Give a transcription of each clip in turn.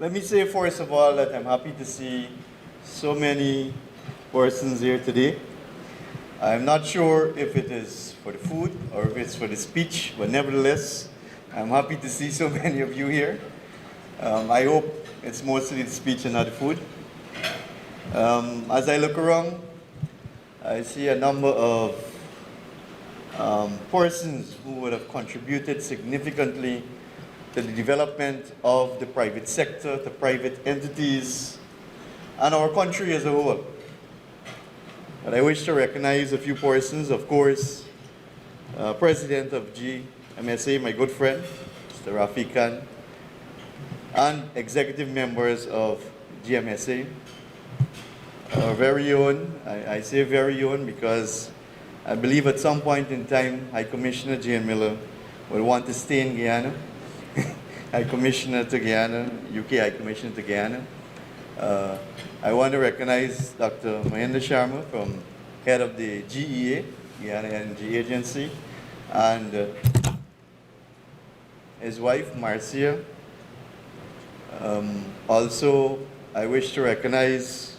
Let me say first of all that I'm happy to see so many persons here today. I'm not sure if it is for the food or if it's for the speech, but nevertheless, I'm happy to see so many of you here. I hope it's mostly the speech and not the food. As I look around, I see a number of persons who would have contributed significantly to the development of the private sector, the private entities, and our country as a whole. But I wish to recognize a few persons, of course, President of GMSA, my good friend, Mr. Rafi Khan, and executive members of GMSA. Our very own, I say very own because I believe at some point in time, High Commissioner Jane Miller will want to stay in Guyana. High Commissioner to Guyana, UK High Commissioner to Guyana. I want to recognize Dr. Mahendra Sharma, from head of the GEA, Guyana Energy Agency, and his wife, Marcia. Also, I wish to recognize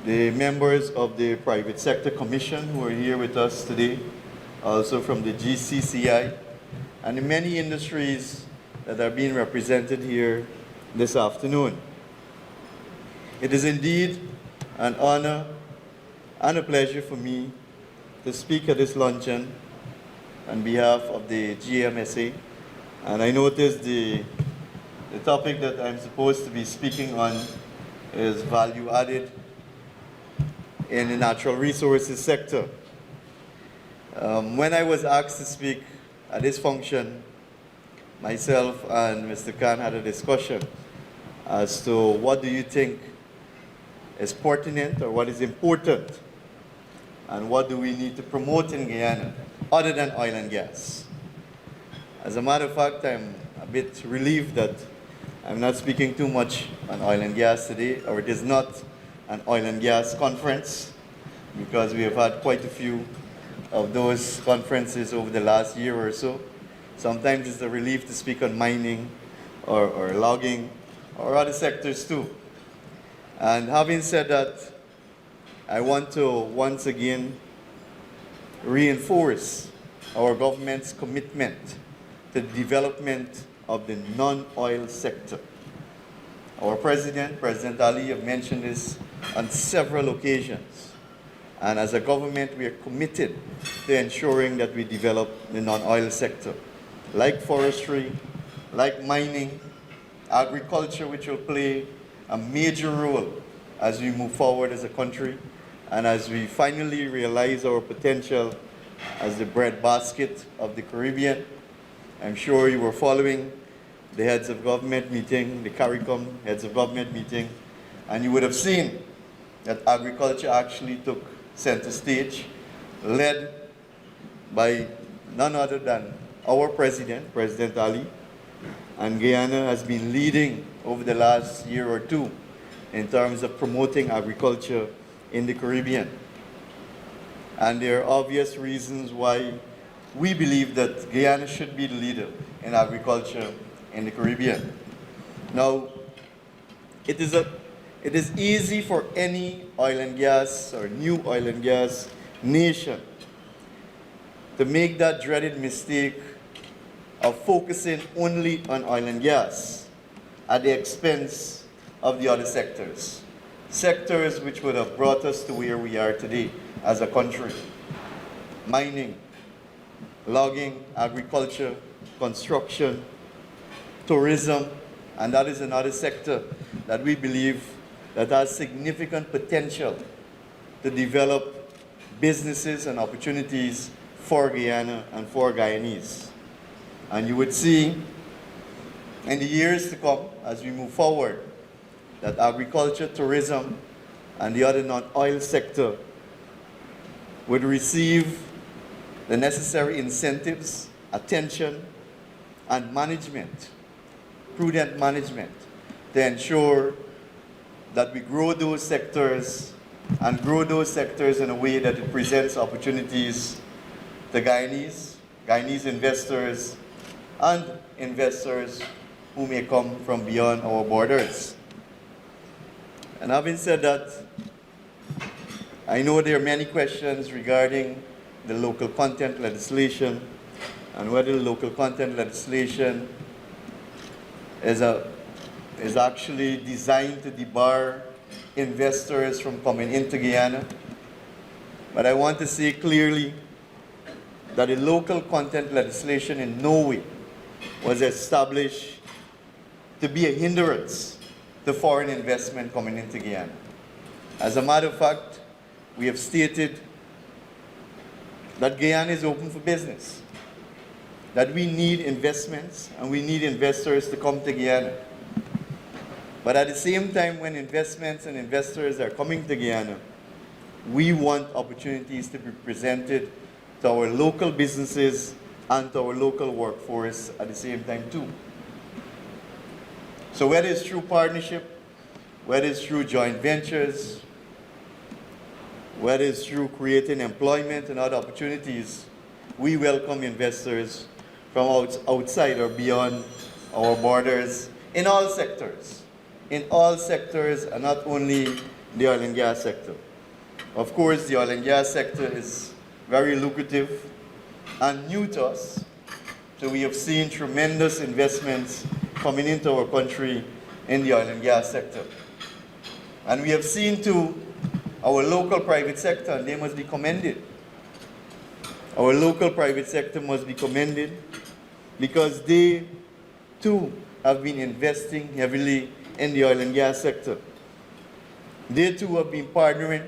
the members of the Private Sector Commission who are here with us today, also from the GCCI, and the many industries that are being represented here this afternoon. It is indeed an honor and a pleasure for me to speak at this luncheon on behalf of the GMSA. And I noticed the topic that I'm supposed to be speaking on is value added in the natural resources sector. When I was asked to speak at this function, myself and Mr. Khan had a discussion as to what do you think is pertinent or what is important and what do we need to promote in Guyana other than oil and gas. As a matter of fact, I'm a bit relieved that I'm not speaking too much on oil and gas today, or it is not an oil and gas conference, because we have had quite a few of those conferences over the last year or so. Sometimes it's a relief to speak on mining or logging or other sectors too. And having said that, I want to once again reinforce our government's commitment to the development of the non-oil sector. Our President, President Ali, have mentioned this on several occasions. And as a government, we are committed to ensuring that we develop the non-oil sector, like forestry, like mining, agriculture, which will play a major role as we move forward as a country and as we finally realize our potential as the breadbasket of the Caribbean. I'm sure you were following the heads of government meeting, the CARICOM heads of government meeting, and you would have seen that agriculture actually took center stage, led by none other than our president, President Ali. And Guyana has been leading over the last year or two in terms of promoting agriculture in the Caribbean. And there are obvious reasons why we believe that Guyana should be the leader in agriculture in the Caribbean. Now, it is easy for any oil and gas or new oil and gas nation to make that dreaded mistake of focusing only on oil and gas at the expense of the other sectors. Sectors which would have brought us to where we are today as a country. Mining, logging, agriculture, construction, tourism, and that is another sector that we believe that has significant potential to develop businesses and opportunities for Guyana and for Guyanese. And you would see in the years to come, as we move forward, that agriculture, tourism, and the other non-oil sector would receive the necessary incentives, attention, and management, prudent management, to ensure that we grow those sectors and grow those sectors in a way that it presents opportunities to Guyanese investors, and investors who may come from beyond our borders. And having said that, I know there are many questions regarding the local content legislation and whether the local content legislation is actually designed to debar investors from coming into Guyana. But I want to say clearly that the local content legislation in no way was established to be a hindrance to foreign investment coming into Guyana. As a matter of fact, we have stated that Guyana is open for business, that we need investments and we need investors to come to Guyana. But at the same time, when investments and investors are coming to Guyana, we want opportunities to be presented to our local businesses and to our local workforce at the same time too. So whether it's through partnership, whether it's through joint ventures, whether it's through creating employment and other opportunities, we welcome investors from outside or beyond our borders in all sectors. In all sectors, and not only the oil and gas sector. Of course, the oil and gas sector is very lucrative and new to us. So we have seen tremendous investments coming into our country in the oil and gas sector. And we have seen too our local private sector, and they must be commended. Our local private sector must be commended because they too have been investing heavily in the oil and gas sector. They too have been partnering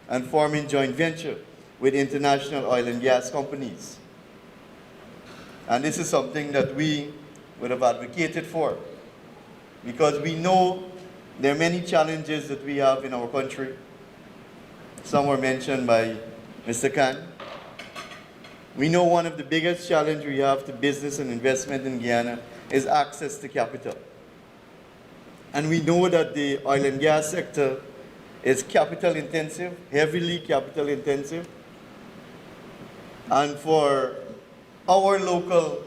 and forming joint venture with international oil and gas companies. And this is something that we would have advocated for because we know there are many challenges that we have in our country. Some were mentioned by Mr. Khan. We know one of the biggest challenges we have to business and investment in Guyana is access to capital. And we know that the oil and gas sector is capital intensive, heavily capital intensive. And for our local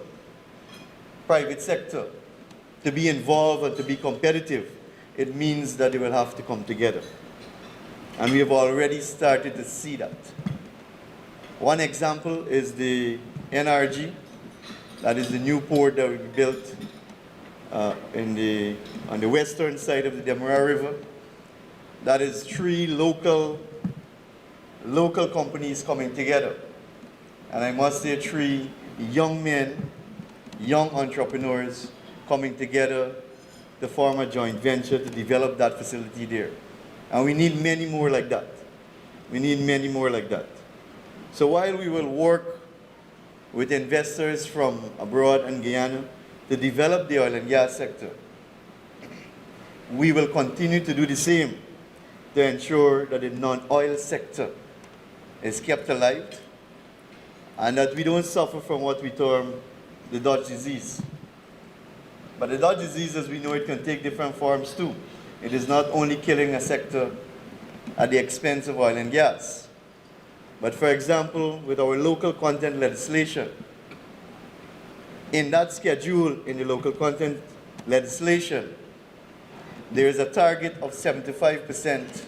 private sector to be involved and to be competitive, it means that they will have to come together. And we have already started to see that. One example is the NRG, that is the new port that we built on the western side of the Demerara River. That is 3 local companies coming together. And I must say 3 young men, young entrepreneurs coming together to form a joint venture to develop that facility there. And we need many more like that. We need many more like that. So while we will work with investors from abroad and Guyana to develop the oil and gas sector, we will continue to do the same to ensure that the non-oil sector is kept alive and that we don't suffer from what we term the Dutch disease. But the Dutch disease, as we know, it can take different forms too. It is not only killing a sector at the expense of oil and gas. But for example, with our local content legislation, in that schedule in the local content legislation, there is a target of 75%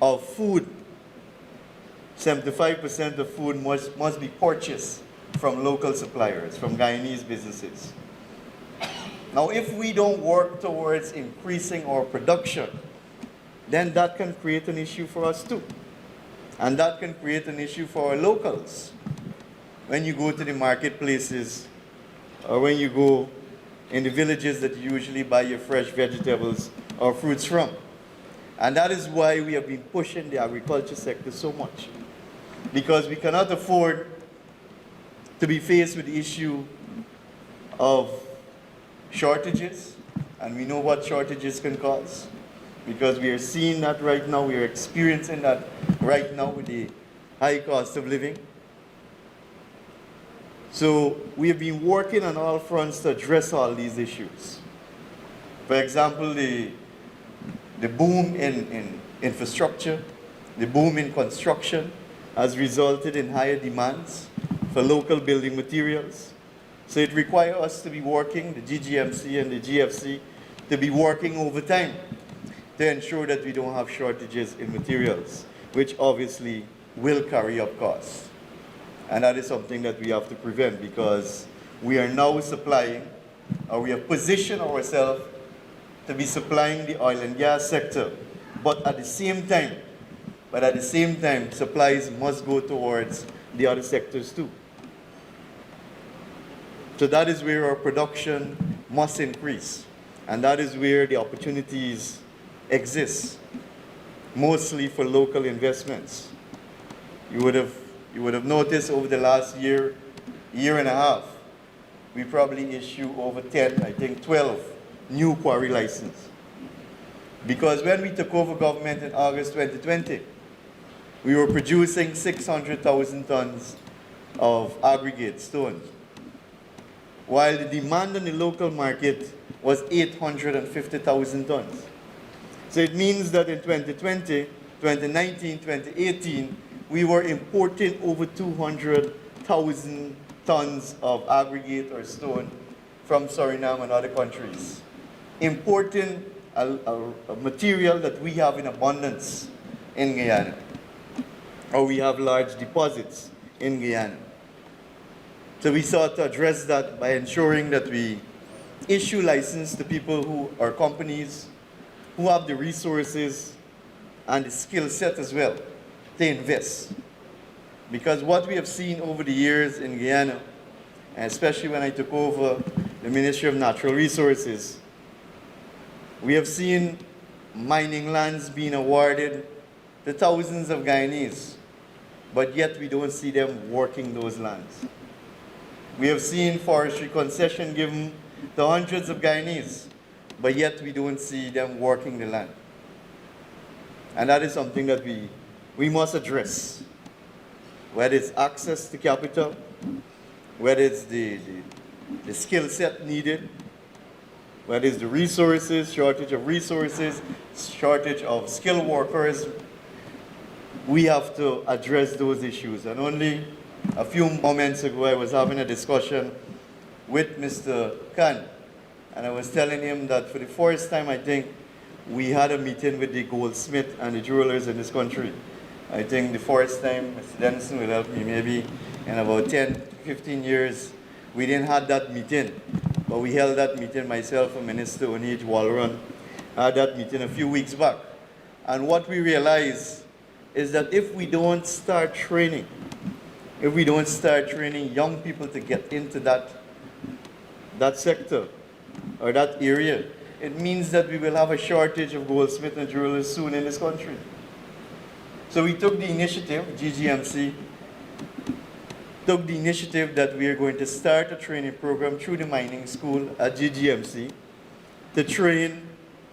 of food. 75% of food must be purchased from local suppliers, from Guyanese businesses. Now, if we don't work towards increasing our production, then that can create an issue for us too. And that can create an issue for our locals. When you go to the marketplaces, or when you go in the villages that you usually buy your fresh vegetables or fruits from. And that is why we have been pushing the agriculture sector so much. Because we cannot afford to be faced with the issue of shortages, and we know what shortages can cause, because we are seeing that right now, we are experiencing that right now with the high cost of living. So we have been working on all fronts to address all these issues. For example, the boom in infrastructure, the boom in construction has resulted in higher demands for local building materials. So it requires us to be working, the GGMC and the GFC, to be working overtime to ensure that we don't have shortages in materials, which obviously will carry up costs. And that is something that we have to prevent, because we are now supplying, or we have positioned ourselves to be supplying the oil and gas sector. But at the same time, supplies must go towards the other sectors too. So that is where our production must increase. And that is where the opportunities exist, mostly for local investments. You would have noticed over the last year and a half, we probably issue over 10, I think 12 new quarry licenses. Because when we took over government in August 2020, we were producing 600,000 tons of aggregate stones, while the demand in the local market was 850,000 tons. So it means that in 2020, 2019, 2018, we were importing over 200,000 tons of aggregate or stone from Suriname and other countries, importing a material that we have in abundance in Guyana, or we have large deposits in Guyana. So we sought to address that by ensuring that we issue license to people who are companies who have the resources and the skill set as well to invest. Because what we have seen over the years in Guyana, and especially when I took over the Ministry of Natural Resources, we have seen mining lands being awarded to thousands of Guyanese, but yet we don't see them working those lands. We have seen forestry concession given to hundreds of Guyanese, but yet we don't see them working the land. And that is something that we must address, whether it's access to capital, whether it's the skill set needed, whether it's the resources, shortage of skilled workers. We have to address those issues. And only a few moments ago, I was having a discussion with Mr. Khan, and I was telling him that for the first time, I think, we had a meeting with the goldsmith and the jewelers in this country. I think the first time, Mr. Denison will help me, maybe in about 10, 15 years, we didn't have that meeting. But we held that meeting, myself and Minister Onij Walron had that meeting a few weeks back. And what we realized is that if we don't start training young people to get into that sector or that area, it means that we will have a shortage of goldsmiths and jewelers soon in this country. So we took the initiative, GGMC, took the initiative that we are going to start a training program through the mining school at GGMC to train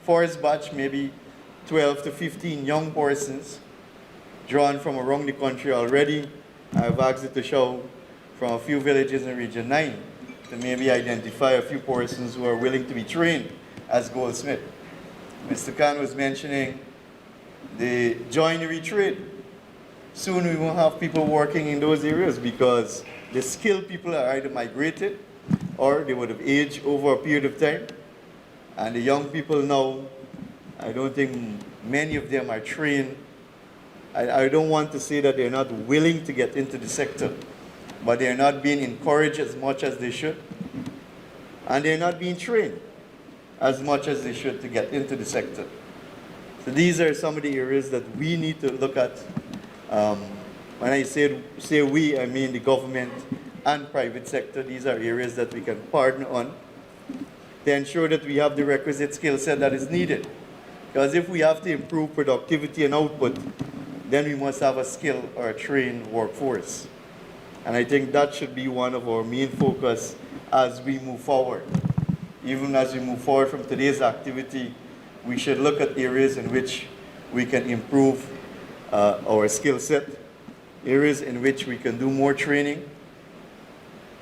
first batch, maybe 12 to 15 young persons drawn from around the country already. I've asked it to show from a few villages in Region 9 to maybe identify a few persons who are willing to be trained as goldsmith. Mr. Khan was mentioning the joinery trade. Soon we won't have people working in those areas because the skilled people are either migrated or they would have aged over a period of time. And the young people now, I don't think many of them are trained. I don't want to say that they're not willing to get into the sector, but they're not being encouraged as much as they should. And they're not being trained as much as they should to get into the sector. So these are some of the areas that we need to look at. When I say we, I mean the government and private sector. These are areas that we can partner on to ensure that we have the requisite skill set that is needed. Because if we have to improve productivity and output, then we must have a skilled or a trained workforce. And I think that should be one of our main focus as we move forward. Even as we move forward from today's activity, we should look at areas in which we can improve our skill set, areas in which we can do more training.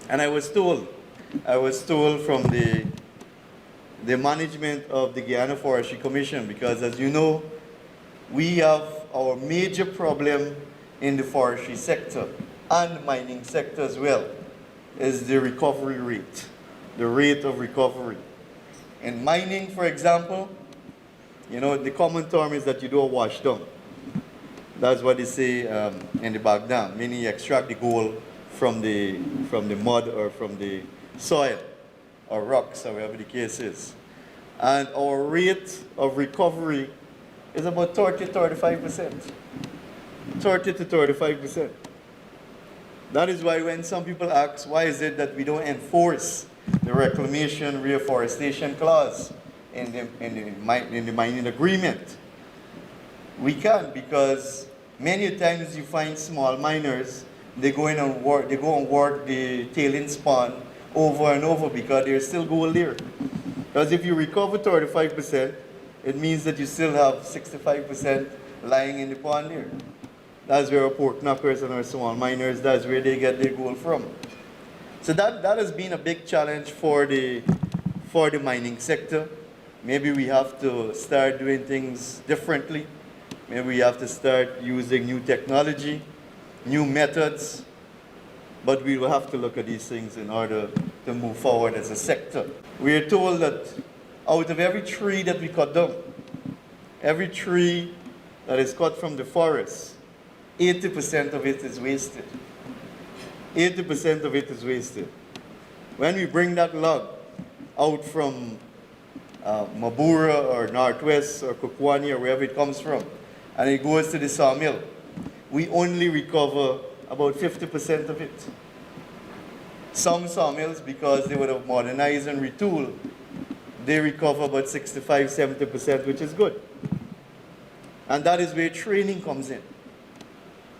And I was told from the management of the Guyana Forestry Commission, because as you know, we have our major problem in the forestry sector and mining sector as well, is the recovery rate, the rate of recovery. In mining, for example, you know, the common term is that you do a wash down. That's what they say in the back dam, meaning you extract the gold from the mud or from the soil or rocks or whatever the case is. And our rate of recovery is about 30 to 35%. 30 to 35%. That is why when some people ask, why is it that we don't enforce the reclamation reforestation clause in the mining agreement? We can't, because many times you find small miners, they go and work the tailings pond over and over because there's still gold there. Because if you recover 35%, it means that you still have 65% lying in the pond there. That's where our pork knockers and our small miners, that's where they get their gold from. So that has been a big challenge for the mining sector. Maybe we have to start doing things differently. Maybe we have to start using new technology, new methods, but we will have to look at these things in order to move forward as a sector. We are told that out of every tree that we cut down, every tree that is cut from the forest, 80% of it is wasted. 80% of it is wasted. When we bring that log out from Mabura or Northwest or Kukwani or wherever it comes from, and it goes to the sawmill, we only recover about 50% of it. Some sawmills, because they would have modernized and retooled, they recover about 65, 70%, which is good. And that is where training comes in.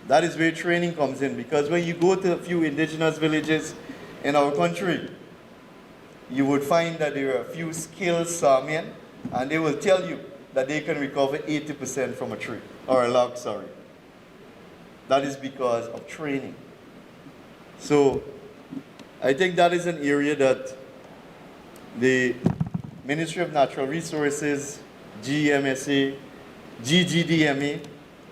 That is where training comes in, because when you go to a few indigenous villages in our country, you would find that there are a few skilled sawmen, and they will tell you that they can recover 80% from a tree, or a log, sorry. That is because of training. So I think that is an area that the Ministry of Natural Resources, GMSA, GGDMA,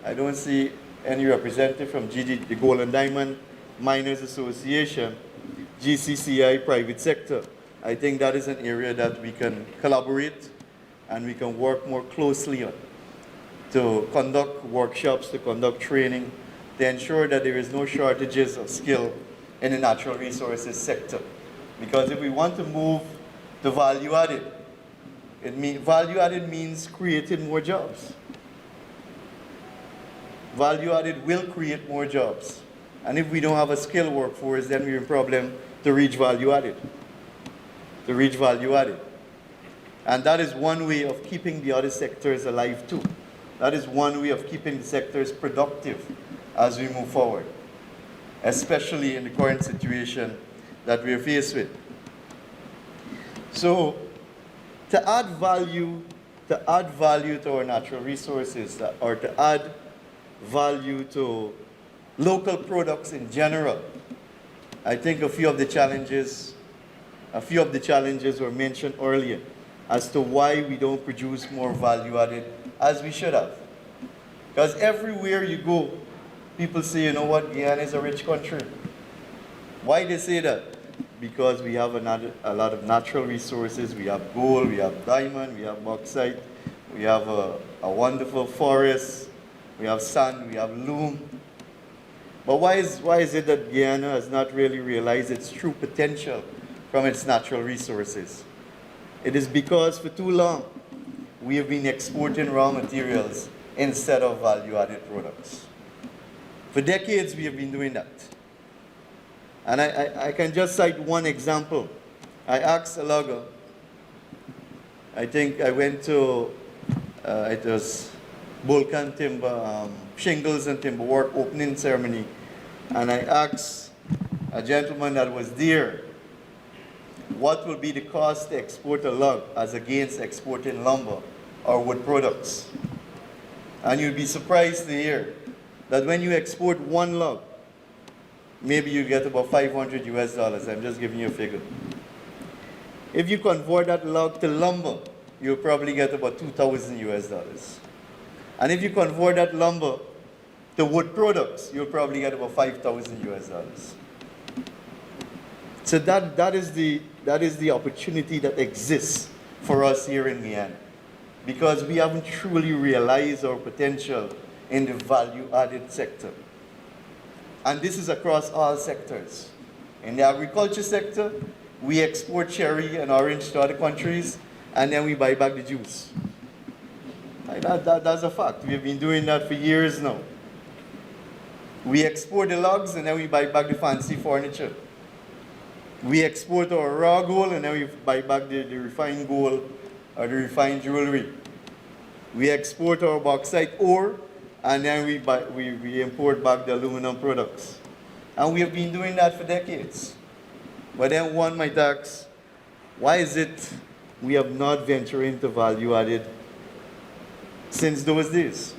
I don't see any representative from the Gold and Diamond Miners Association, GCCI, private sector. I think that is an area that we can collaborate and we can work more closely on to conduct workshops, to conduct training, to ensure that there is no shortages of skill in the natural resources sector. Because if we want to move to value added, value added means creating more jobs. Value added will create more jobs. And if we don't have a skilled workforce, then we're in problem to reach value added. To reach value added. And that is one way of keeping the other sectors alive too. That is one way of keeping the sectors productive as we move forward, especially in the current situation that we're faced with. So, to add value to our natural resources, or to add value to local products in general, I think a few of the challenges were mentioned earlier as to why we don't produce more value added as we should have. Because everywhere you go, people say, you know what, Guyana is a rich country. Why they say that? Because we have a lot of natural resources. We have gold, we have diamond, we have bauxite, we have a wonderful forest, we have sand, we have loam. But why is it that Guyana has not really realized its true potential from its natural resources? It is because for too long, we have been exporting raw materials instead of value-added products. For decades, we have been doing that. And I can just cite one example. I asked a logger, I think I went to, it was Vulcan Timber, Shingles and Timber Work opening ceremony, and I asked a gentleman that was there, what will be the cost to export a log as against exporting lumber or wood products? And you'd be surprised to hear that when you export one log, maybe you get about $500 US. I'm just giving you a figure. If you convert that log to lumber, you'll probably get about $2,000 US. And if you convert that lumber to wood products, you'll probably get about $5,000 US. So that is the opportunity that exists for us here in Guyana, because we haven't truly realized our potential in the value-added sector. And this is across all sectors. In the agriculture sector, we export cherry and orange to other countries, and then we buy back the juice. That's a fact. We've been doing that for years now. We export the logs, and then we buy back the fancy furniture. We export our raw gold, and then we buy back the refined gold or the refined jewelry. We export our bauxite ore, and then we import back the aluminum products. And we have been doing that for decades. But then one might ask, why is it we have not ventured into value added since those days?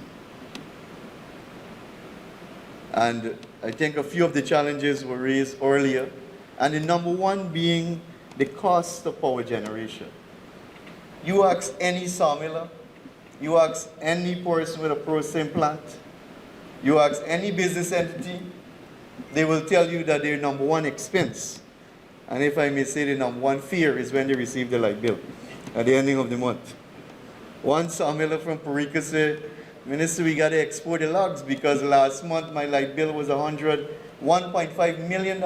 And I think a few of the challenges were raised earlier, and the number one being the cost of power generation. You ask any sawmiller, you ask any person with a processing plant, you ask any business entity, they will tell you that their number one expense, and if I may say the number one fear, is when they receive the light bill at the ending of the month. One sawmiller from Parica said, "Minister, we got to export the logs because last month my light bill was $1.5 million.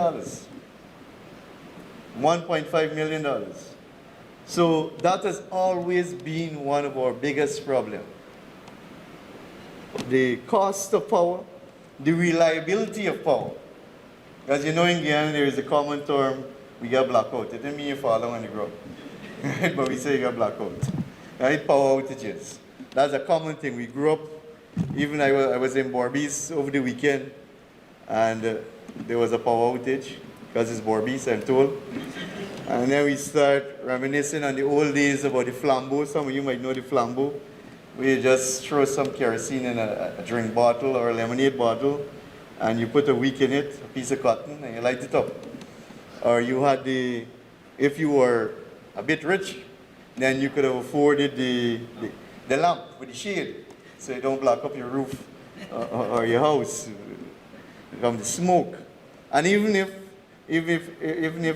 $1.5 million. So that has always been one of our biggest problems. The cost of power, the reliability of power. As you know, in Guyana, there is a common term, we got blackout. It doesn't mean you fall on the ground, but we say you got blackout. Right? Power outages. That's a common thing. We grew up, even I was in Borbice over the weekend, and there was a power outage, because it's Borbice, I'm told. And then we start reminiscing on the old days about the flambeau. Some of you might know the flambeau, where you just throw some kerosene in a drink bottle or a lemonade bottle, and you put a wick in it, a piece of cotton, and you light it up. Or you had if you were a bit rich, then you could have afforded the lamp with the shade, so you don't block up your roof or your house from the smoke. And even if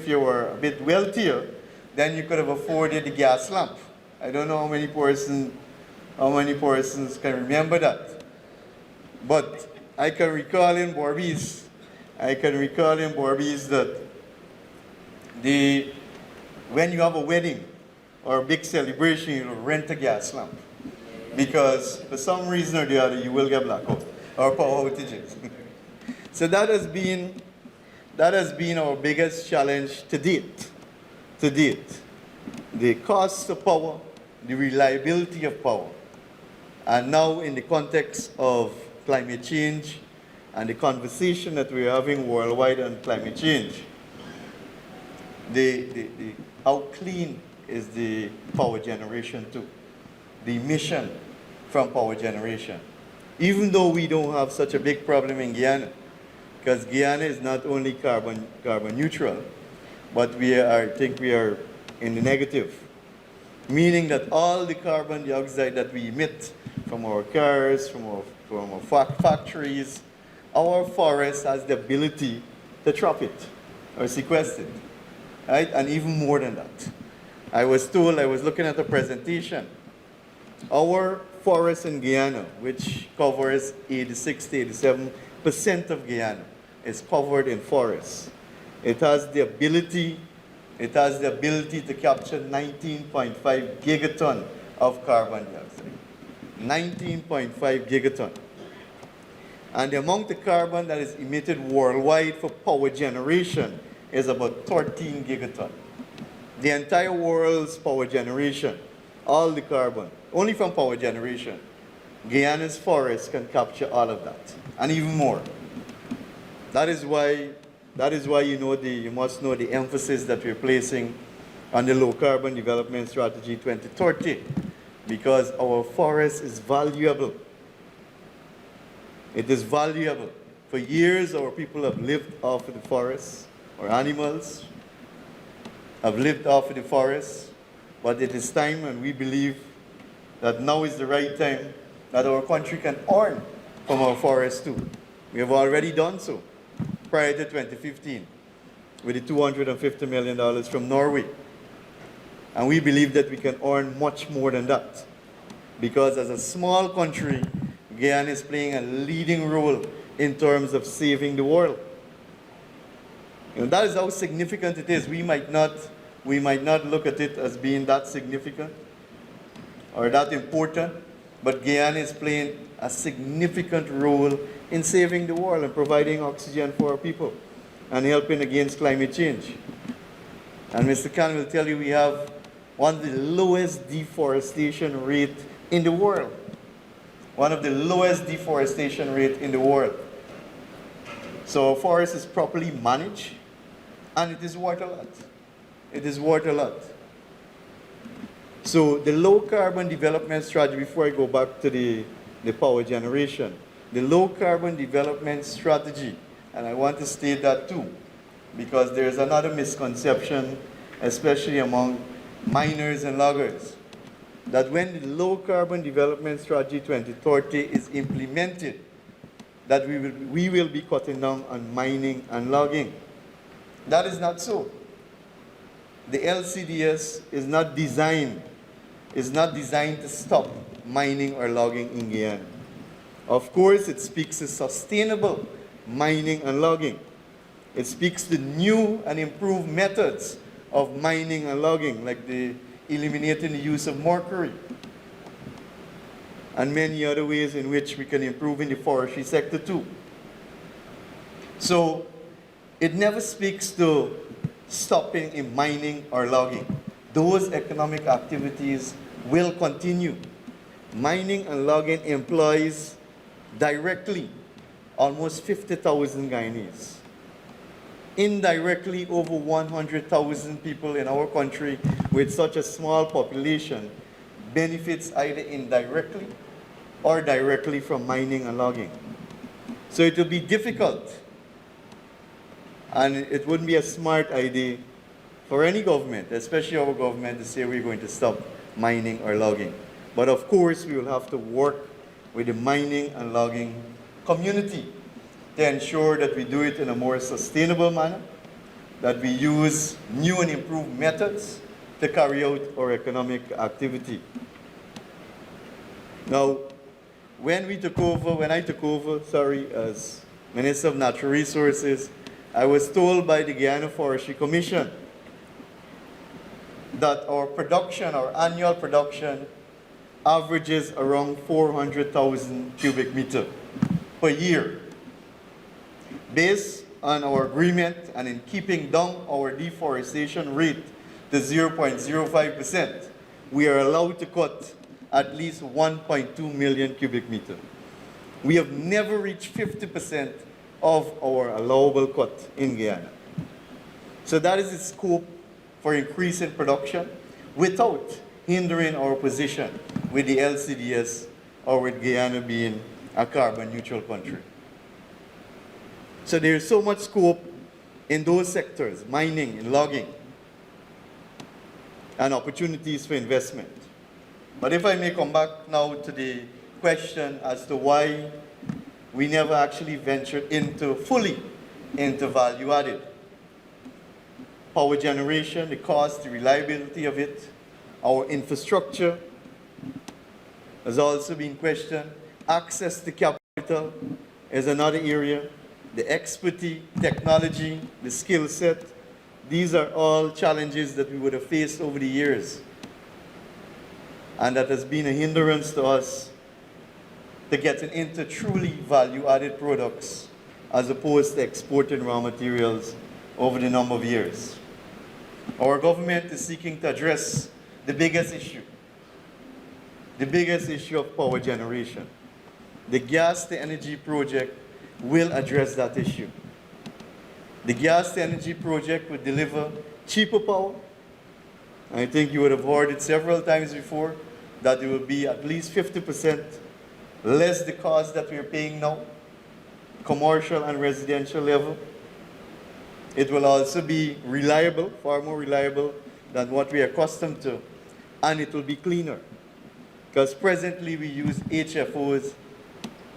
you were a bit wealthier, then you could have afforded the gas lamp. I don't know how many persons can remember that. But I can recall in Borbice that when you have a wedding or a big celebration, you rent a gas lamp, because for some reason or the other you will get blackout or power outages. So that has been our biggest challenge to date. The cost of power, the reliability of power. And now in the context of climate change and the conversation that we're having worldwide on climate change, how clean is the power generation too? The emission from power generation. Even though we don't have such a big problem in Guyana, because Guyana is not only carbon neutral, but I think we are in the negative, meaning that all the carbon dioxide that we emit from our cars, from our factories, our forest has the ability to trap it or sequester it, right? And even more than that. I was looking at a presentation. Our forest in Guyana, which covers 86 to 87% of Guyana, is covered in forests. It has the ability to capture 19.5 gigaton of carbon dioxide. 19.5 gigaton. And the amount of carbon that is emitted worldwide for power generation is about 13 gigaton. The entire world's power generation, all the carbon, only from power generation, Guyana's forests can capture all of that, and even more. That is why you must know the emphasis that we're placing on the Low Carbon Development Strategy 2030, because our forest is valuable. It is valuable. For years, our people have lived off of the forest, or animals have lived off of the forest, but it is time, and we believe that now is the right time that our country can earn from our forests too. We have already done so prior to 2015. with the $250 million from Norway. And we believe that we can earn much more than that. Because as a small country, Guyana is playing a leading role in terms of saving the world. That is how significant it is. We might not look at it as being that significant or that important, but Guyana is playing a significant role in saving the world and providing oxygen for our people and helping against climate change. And Mr. Khan will tell you we have one of the lowest deforestation rate in the world. One of the lowest deforestation rate in the world. So our forest is properly managed, and it is worth a lot. It is worth a lot. So the low carbon development strategy, before I go back to the power generation, the low carbon development strategy, and I want to state that too, because there's another misconception, especially among miners and loggers, that when the low carbon development strategy 2030 is implemented, that we will be cutting down on mining and logging. That is not so. The LCDS is not designed to stop mining or logging in Guyana. Of course, it speaks to sustainable mining and logging. It speaks to new and improved methods of mining and logging, like eliminating the use of mercury, and many other ways in which we can improve in the forestry sector too. So it never speaks to stopping in mining or logging. Those economic activities will continue. Mining and logging employs directly almost 50,000 Guyanese. Indirectly, over 100,000 people in our country with such a small population benefits either indirectly or directly from mining and logging. So it will be difficult, and it wouldn't be a smart idea for any government, especially our government, to say we're going to stop mining or logging. But of course, we will have to work with the mining and logging community to ensure that we do it in a more sustainable manner, that we use new and improved methods to carry out our economic activity. Now, when I took over, as Minister of Natural Resources, I was told by the Guyana Forestry Commission that our annual production averages around 400,000 cubic meters per year. Based on our agreement and in keeping down our deforestation rate to 0.05%, we are allowed to cut at least 1.2 million cubic meters. We have never reached 50% of our allowable cut in Guyana. So that is the scope for increasing production without hindering our position with the LCDS or with Guyana being a carbon neutral country. So there is so much scope in those sectors, mining and logging, and opportunities for investment. But if I may come back now to the question as to why we never actually ventured fully into value added. Power generation, the cost, the reliability of it, our infrastructure has also been questioned. Access to capital is another area. The expertise, technology, the skill set, these are all challenges that we would have faced over the years. And that has been a hindrance to us to getting into truly value-added products as opposed to exporting raw materials over the number of years. Our government is seeking to address the biggest issue of power generation. The gas to energy project will address that issue. The gas to energy project will deliver cheaper power. I think you would have heard it several times before that it will be at least 50% less the cost that we're paying now, commercial and residential level. It will also be reliable, far more reliable than what we are accustomed to, and it will be cleaner. Because presently we use HFOs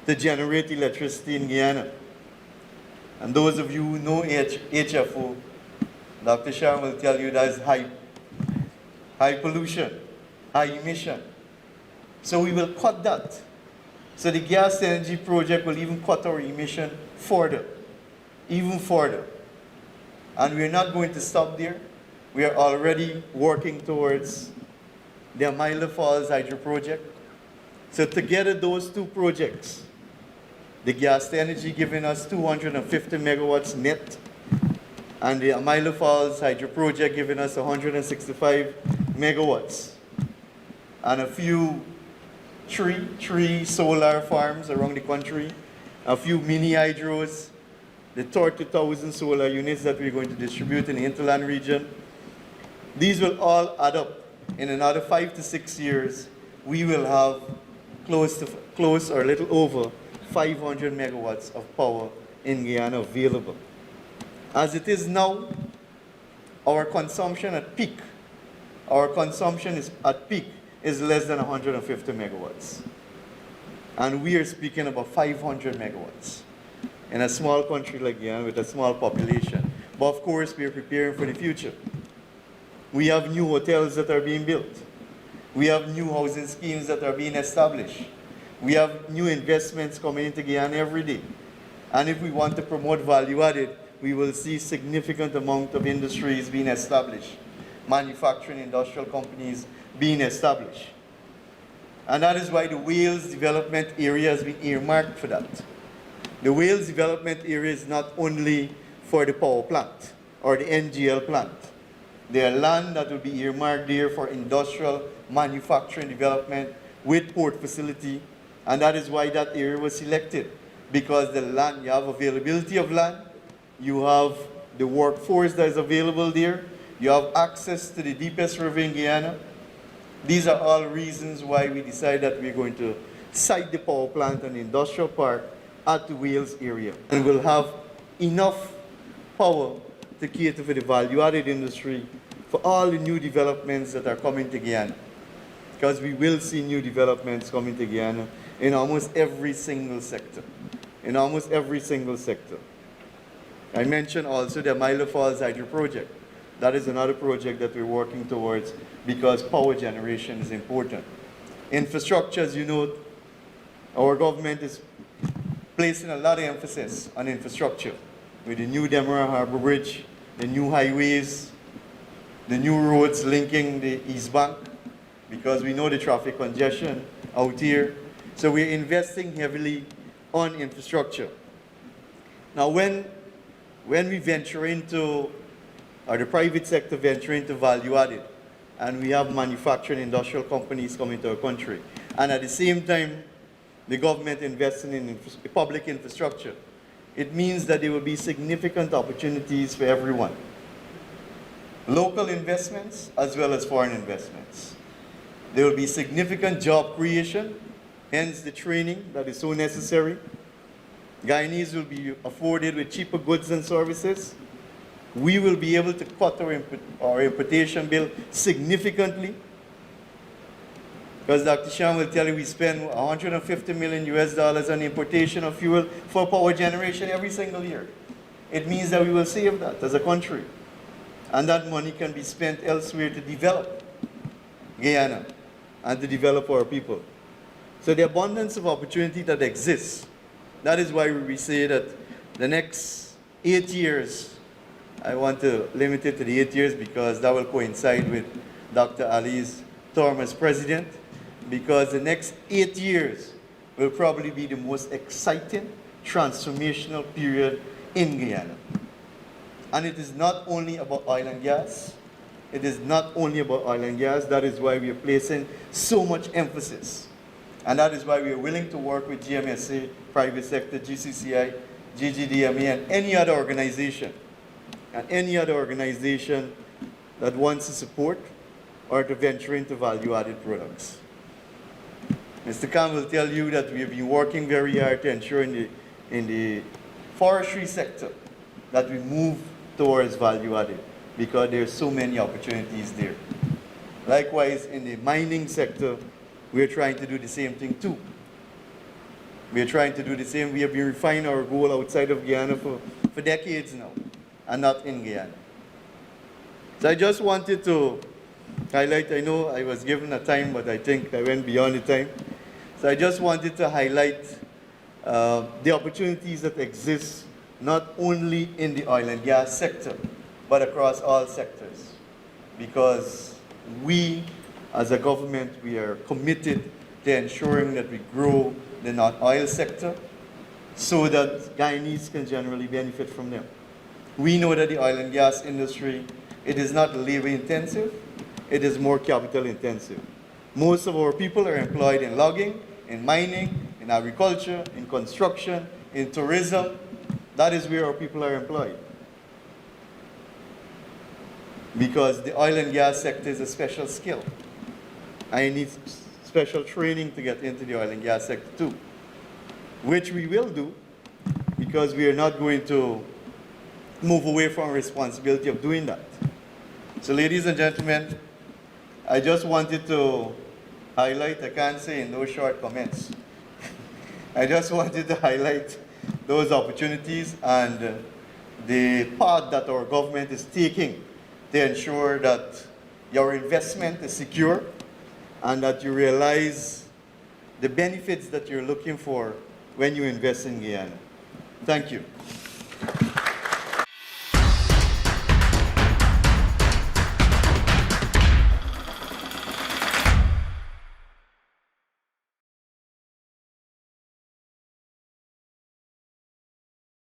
to generate electricity in Guyana. And those of you who know HFO, Dr. Sharon will tell you that is high pollution, high emission. So we will cut that. So the gas energy project will even cut our emission further, even further. And we're not going to stop there. We are already working towards the Amila Falls Hydro Project. So together those two projects, the gas energy giving us 250 megawatts net, and the Amila Falls Hydro Project giving us 165 megawatts, and a few three solar farms around the country, a few mini hydros, the 30,000 solar units that we're going to distribute in the hinterland region. These will all add up. In another 5 to 6 years, we will have close or a little over 500 megawatts of power in Guyana available. As it is now, our consumption at peak, is less than 150 megawatts. And we are speaking about 500 megawatts in a small country like Guyana with a small population. But of course, we are preparing for the future. We have new hotels that are being built. We have new housing schemes that are being established. We have new investments coming into Guyana every day. And if we want to promote value added, we will see significant amount of industries being established, manufacturing industrial companies being established. And that is why the Wales development area has been earmarked for that. The Wales development area is not only for the power plant or the NGL plant. There are land that will be earmarked there for industrial manufacturing development with port facility, and that is why that area was selected, because the land, you have availability of land, you have the workforce that is available there, you have access to the deepest river in Guyana. These are all reasons why we decided that we're going to site the power plant and the industrial park at the Wales area, and we'll have enough power to cater for the value-added industry for all the new developments that are coming to Guyana. Because we will see new developments coming to Guyana in almost every single sector. In almost every single sector. I mentioned also the Amila Falls Hydro Project. That is another project that we're working towards because power generation is important. Infrastructure, as you know, our government is placing a lot of emphasis on infrastructure with the new Demerara Harbor Bridge, the new highways, the new roads linking the East Bank, because we know the traffic congestion out here. So we're investing heavily on infrastructure. Now when we venture into, or the private sector venture into value added, and we have manufacturing industrial companies coming to our country, and at the same time the government investing in public infrastructure, it means that there will be significant opportunities for everyone. Local investments as well as foreign investments. There will be significant job creation, hence the training that is so necessary. Guyanese will be afforded with cheaper goods and services. We will be able to cut our importation bill significantly. Because Dr. Sham will tell you we spend $150 million on importation of fuel for power generation every single year. It means that we will save that as a country. And that money can be spent elsewhere to develop Guyana and to develop our people. So the abundance of opportunity that exists, that is why we say that the next 8 years, I want to limit it to the 8 years because that will coincide with Dr. Ali's term as president, because the next 8 years will probably be the most exciting, transformational period in Guyana. And it is not only about oil and gas. It is not only about oil and gas. That is why we are placing so much emphasis. And that is why we are willing to work with GMSA, private sector, GCCI, GGDMA, and any other organization. And any other organization that wants to support or to venture into value-added products. Mr. Khan will tell you that we have been working very hard to ensure in the forestry sector that we move towards value-added because there are so many opportunities there. Likewise, in the mining sector, we are trying to do the same thing too. We are trying to do the same. We have been refining our gold outside of Guyana for decades now, and not in Guyana. So I just wanted to highlight, I know I was given a time, but I think I went beyond the time. So I just wanted to highlight the opportunities that exist not only in the oil and gas sector, but across all sectors. Because we, as a government, we are committed to ensuring that we grow the non-oil sector so that Guyanese can generally benefit from them. We know that the oil and gas industry, it is not labor intensive, it is more capital intensive. Most of our people are employed in logging, in mining, in agriculture, in construction, in tourism. That is where our people are employed. Because the oil and gas sector is a special skill. I need special training to get into the oil and gas sector too, which we will do because we are not going to move away from responsibility of doing that. So ladies and gentlemen, I just wanted to highlight, I can't say in those short comments, I just wanted to highlight those opportunities and the part that our government is taking to ensure that your investment is secure and that you realize the benefits that you're looking for when you invest in Guyana. Thank you.